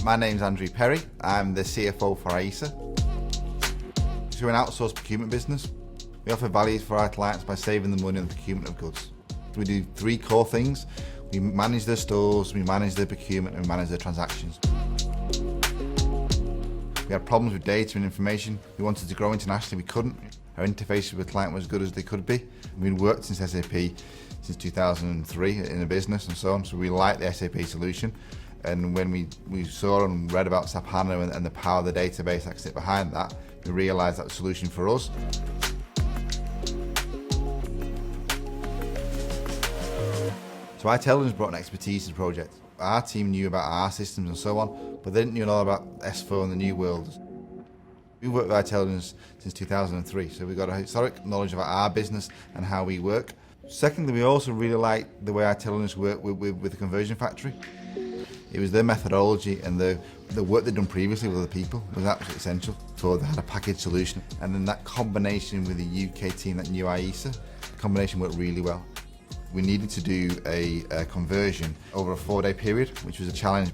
My name's Andrew Perry. I'm the CFO for IESA. So we're an outsourced procurement business. We offer value for our clients by saving them money on the procurement of goods. We do three core things. We manage their stores, we manage their procurement, and we manage their transactions. We had problems with data and information. We wanted to grow internationally, we couldn't. Our interface with the client was as good as they could be. We've worked since SAP since 2003 in a business and so on, so we like the SAP solution. And when we saw and read about SAP HANA and the power of the database that sit behind that, we realised that was a solution for us. So iTelligence brought an expertise to the project. Our team knew about our systems and so on, but they didn't know all about S4 and the new world. We worked with iTelligence since 2003, so we've got a historic knowledge about our business and how we work. Secondly, we also really like the way iTelligence worked with the conversion factory. It was their methodology and the work they'd done previously with other people was absolutely essential. So they had a packaged solution, and then that combination with the UK team that knew IESA, the combination worked really well. We needed to do a conversion over a 4-day period, which was a challenge.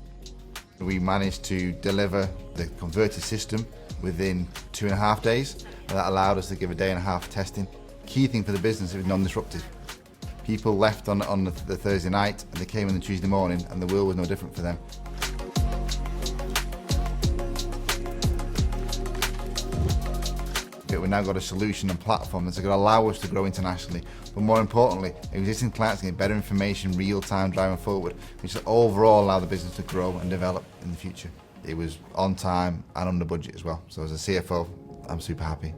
We managed to deliver the converted system within 2.5 days, and that allowed us to give a 1.5 day testing. Key thing for the business, it was non-disruptive. People left on the Thursday night and they came in the Tuesday morning, and the world was no different for them. We've now got a solution and platform that's going to allow us to grow internationally, but more importantly, existing clients get better information real time driving forward, which will overall allow the business to grow and develop in the future. It was on time and under budget as well, so as a CFO, I'm super happy.